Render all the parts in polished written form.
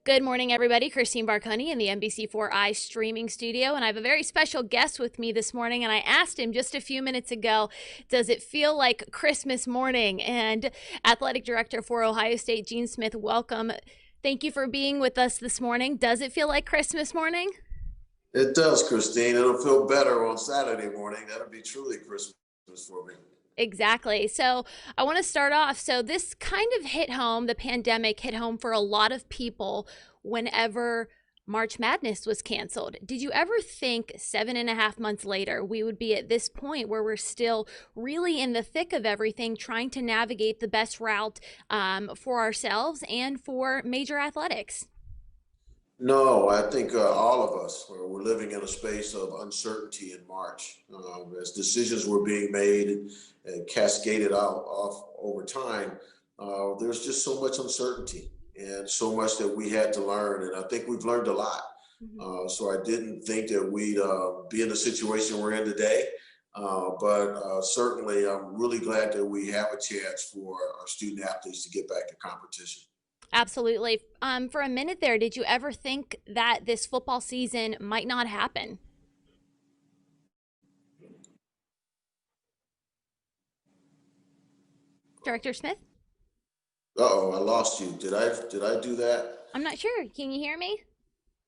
Good morning, everybody. Christine Barconi in the NBC4i streaming studio, and I have a very special guest with me this morning. And I asked him just a few minutes ago, does it feel like Christmas morning? And Athletic Director for Ohio State, Gene Smith, welcome. Thank you for being with us this morning. Does it feel like Christmas morning? It does, Christine. It'll feel better on Saturday morning. That'll be truly Christmas for me. Exactly. So I want to start off. So this kind of hit home, the pandemic hit home for a lot of people whenever March Madness was canceled. Did you ever think 7.5 months later we would be at this point where we're still really in the thick of everything, trying to navigate the best route for ourselves and for major athletics? No, I think all of us we're living in a space of uncertainty in March as decisions were being made and cascaded out off over time. There's just so much uncertainty and so much that we had to learn, and I think we've learned a lot. Mhm. So I didn't think that we'd be in the situation we're in today, but certainly I'm really glad that we have a chance for our student athletes to get back to competition. Absolutely. For a minute there, did you ever think that this football season might not happen? Director Smith? Uh-oh, I lost you. Did I do that? I'm not sure. Can you hear me?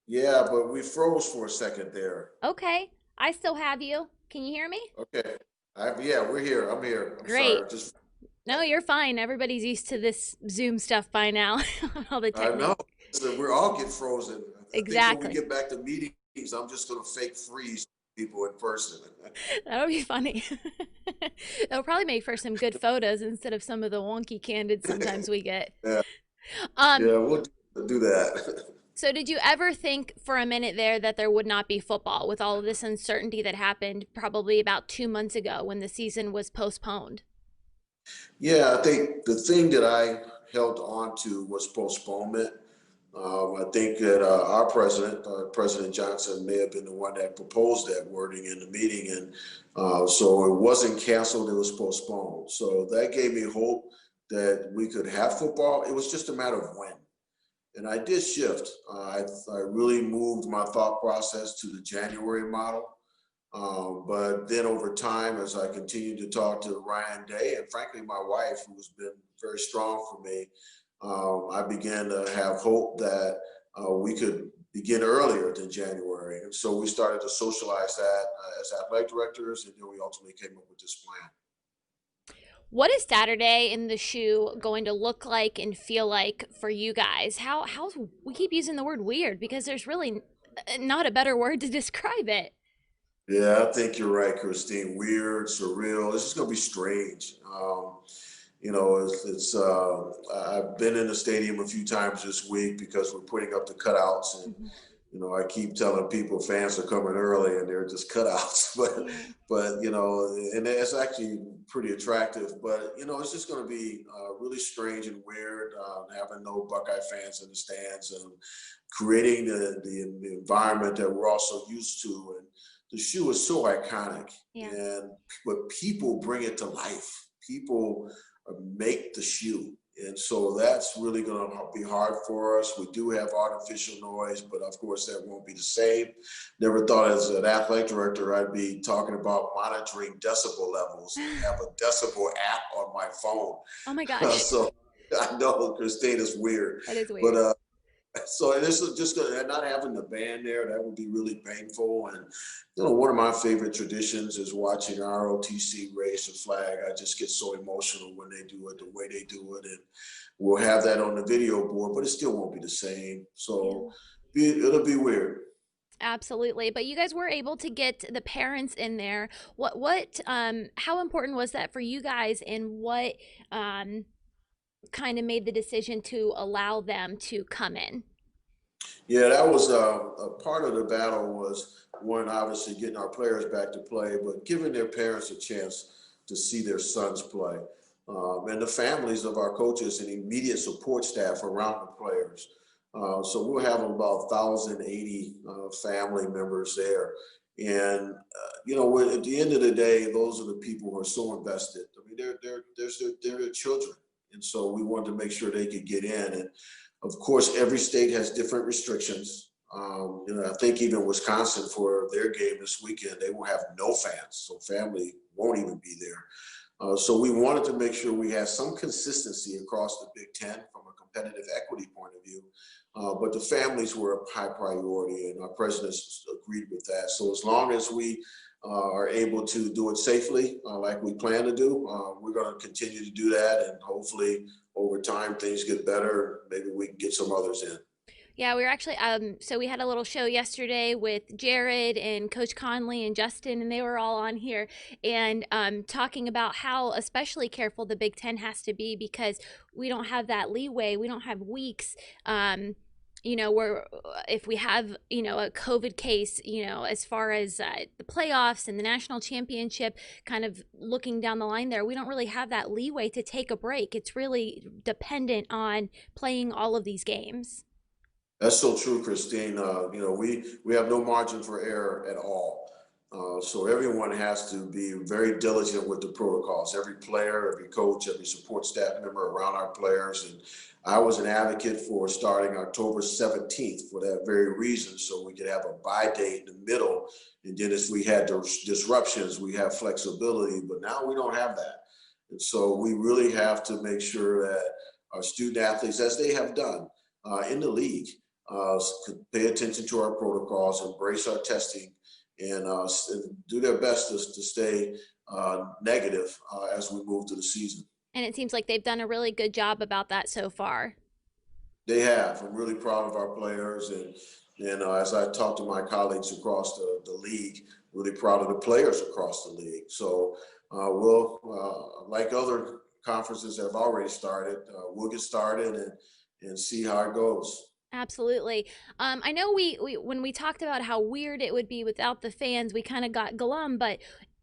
Yeah, but we froze for a second there. Okay. I still have you. Can you hear me? Okay. Yeah, we're here. I'm here. I'm Great. sorry. Just No, you're fine. Everybody's used to this Zoom stuff by now. All the I technical. know. So we're all get frozen. I think when we Exactly. get back to meetings, I'm just gonna fake freeze people in person. That would be funny. It'll probably make for some good photos instead of some of the wonky candid sometimes we get. Yeah, Um, yeah, we'll do that. so did you ever think for a minute there that there would not be football with all of this uncertainty that happened probably about 2 months ago when the season was postponed? Yeah, I think the thing that I held on to was postponement. I think that our president, President Johnson, may have been the one that proposed that wording in the meeting, and so it wasn't canceled; it was postponed. So that gave me hope that we could have football. It was just a matter of when. And I did shift. I really moved my thought process to the January model. But then over time, as I continued to talk to Ryan Day and frankly, my wife, who's been very strong for me, I began to have hope that we could begin earlier than January. And so we started to socialize that as athletic directors, and then we ultimately came up with this plan. What is Saturday in the shoe going to look like and feel like for you guys? How we keep using the word weird because there's really not a better word to describe it. Yeah, I think you're right, Christine. Weird, surreal. It's just gonna be strange. I've been in the stadium a few times this week because we're putting up the cutouts, and Mhm. I keep telling people fans are coming early, and they're just cutouts. But Yeah. and it's actually pretty attractive. But it's just going to be really strange and weird having no Buckeye fans in the stands and creating the environment that we're also used to. And the shoe is so iconic, Yeah. and but people bring it to life. People make the shoe. And so that's really going to be hard for us. We do have artificial noise, but of course that won't be the same. Never thought as an athletic director I'd be talking about monitoring decibel levels and have a decibel app on my phone. Oh my gosh. So I know, Christine, is weird, That is but weird. so this is just not having the band there. That would be really painful. And one of my favorite traditions is watching ROTC raise the flag. I just get so emotional when they do it, the way they do it, and we'll have that on the video board, but it still won't be the same. So Yeah. it'll be weird. Absolutely. But you guys were able to get the parents in there. How important was that for you guys and what um kind of made the decision to allow them to come in? Yeah, that was a part of the battle was one, obviously getting our players back to play, but giving their parents a chance to see their sons play. And the families of our coaches and immediate support staff around the players. So we'll have about 1,080 family members there. And, at the end of the day, those are the people who are so invested. I mean, they're their children. And so we wanted to make sure they could get in. And Of course, every state has different restrictions. I think even Wisconsin for their game this weekend, they will have no fans, so family won't even be there. So we wanted to make sure we had some consistency across the Big Ten from a competitive equity point of view. But the families were a high priority, and our presidents agreed with that. So as long as we are able to do it safely, like we plan to do, we're going to continue to do that, and hopefully over time things get better. Maybe we can get some others in. Yeah, we were actually so we had a little show yesterday with Jared and Coach Conley and Justin, and they were all on here and talking about how especially careful the Big Ten has to be because we don't have that leeway. We don't have weeks. Where if we have a COVID case, as far as the playoffs and the national championship, kind of looking down the line there, we don't really have that leeway to take a break. It's really dependent on playing all of these games. That's so true, Christine. We have no margin for error at all. So everyone has to be very diligent with the protocols. Every player, every coach, every support staff member around our players. And I was an advocate for starting October 17th for that very reason, so we could have a bye date in the middle. And then if we had disruptions, we have flexibility. But now we don't have that. And so we really have to make sure that our student athletes, as they have done in the league, pay attention to our protocols, embrace our testing, and do their best to stay negative as we move through the season. And it seems like they've done a really good job about that so far. They have. I'm really proud of our players, and as I talk to my colleagues across the league, really proud of the players across the league. So like other conferences have already started, we'll get started and see how it goes. Absolutely. I know we when we talked about how weird it would be without the fans, we kind of got glum, but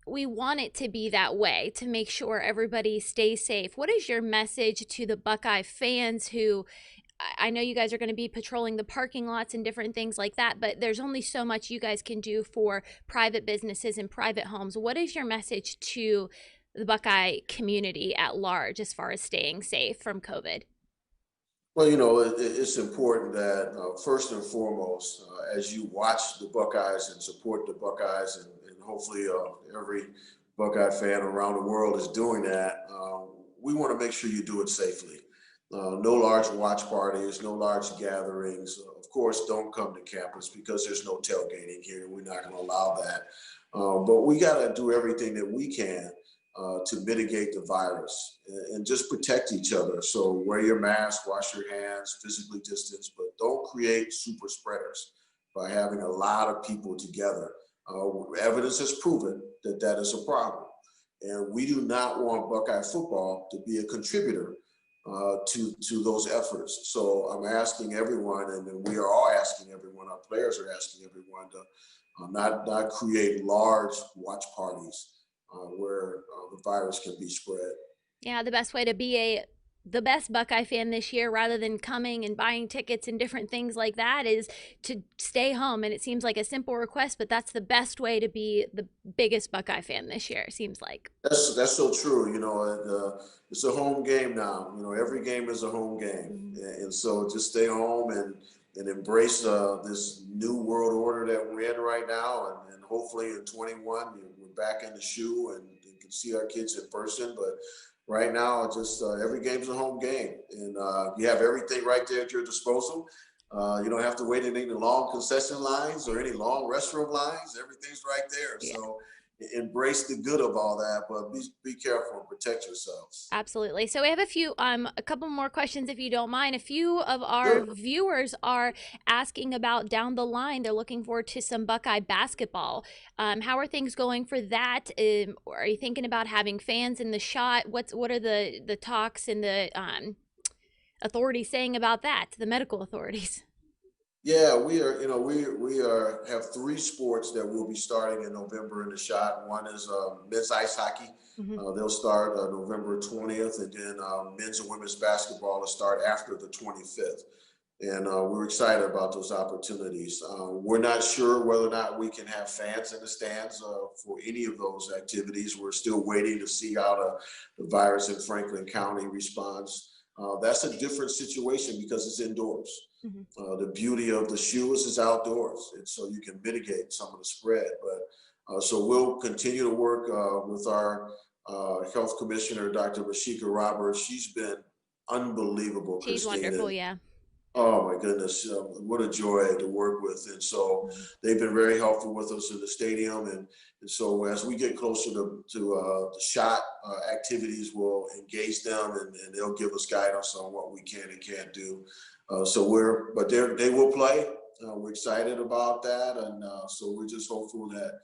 we want it to be that way to make sure everybody stays safe. What is your message to the Buckeye fans who I know you guys are going to be patrolling the parking lots and different things like that, but there's only so much you guys can do for private businesses and private homes. What is your message to the Buckeye community at large as far as staying safe from COVID? Well, it's important that first and foremost, as you watch the Buckeyes and support the Buckeyes, and hopefully every Buckeye fan around the world is doing that, we want to make sure you do it safely. No large watch parties, no large gatherings. Of course, don't come to campus because there's no tailgating here. We're not going to allow that. But we got to do everything that we can to mitigate the virus and just protect each other. So wear your mask, wash your hands, physically distance, but don't create super spreaders by having a lot of people together. Evidence has proven that that is a problem. And we do not want Buckeye football to be a contributor to those efforts. So I'm asking everyone, and we are all asking everyone, our players are asking everyone to not create large watch parties where the virus can be spread. Yeah, the best way to be the best Buckeye fan this year rather than coming and buying tickets and different things like that is to stay home. And it seems like a simple request, but that's the best way to be the biggest Buckeye fan this year, it seems like. That's so true. It's a home game now. Every game is a home game, Mhm. and so just stay home and embrace this new world order that we're in right now, and hopefully in 21 we're back in the shoe and can see our kids in person. But right now, just every game's a home game, and you have everything right there at your disposal. You don't have to wait in any long concession lines or any long restroom lines. Everything's right there. Yeah. So embrace the good of all that, but be careful and protect yourselves. Absolutely. So we have a couple more questions if you don't mind. A few of our Sure. viewers are asking about down the line. They're looking forward to some Buckeye basketball. How are things going for that? Are you thinking about having fans in the shot? What are the talks and the authorities saying about that? The medical authorities. Yeah, we are. We have three sports that will be starting in November in the shot. One is men's ice hockey. Hmm. They'll start November 20th, and then men's and women's basketball will start after the 25th. And we're excited about those opportunities. We're not sure whether or not we can have fans in the stands for any of those activities. We're still waiting to see how the virus in Franklin County responds. That's a different situation because it's indoors. Mhm. The beauty of the shoes is outdoors, and so you can mitigate some of the spread. But so we'll continue to work with our health commissioner, Dr. Rashika Roberts. She's been unbelievable, She's Christine, wonderful, and yeah. oh my goodness, what a joy to work with. And so Mhm. they've been very helpful with us in the stadium. And so as we get closer to the shot activities, we'll engage them and they'll give us guidance on what we can and can't do. But they will play. We're excited about that. And so we're just hopeful that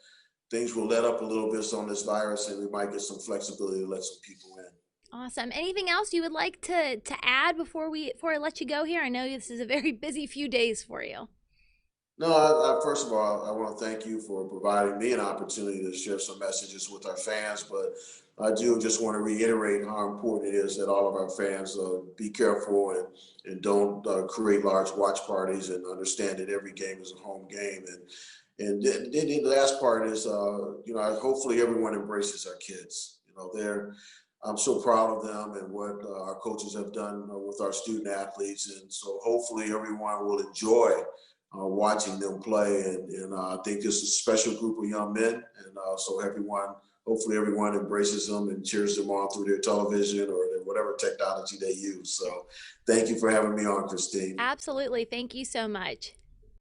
things will let up a little bit on this virus and we might get some flexibility to let some people in. Awesome. Anything else you would like to add before I let you go here? I know this is a very busy few days for you. No, first of all, I want to thank you for providing me an opportunity to share some messages with our fans. But I do just want to reiterate how important it is that all of our fans be careful and don't create large watch parties and understand that every game is a home game. And then the last part is, hopefully everyone embraces our kids. I'm so proud of them and what our coaches have done with our student athletes. And so hopefully everyone will enjoy watching them play. And I think it's a special group of young men. And hopefully everyone embraces them and cheers them on through their television or whatever technology they use. So thank you for having me on, Christine. Absolutely. Thank you so much.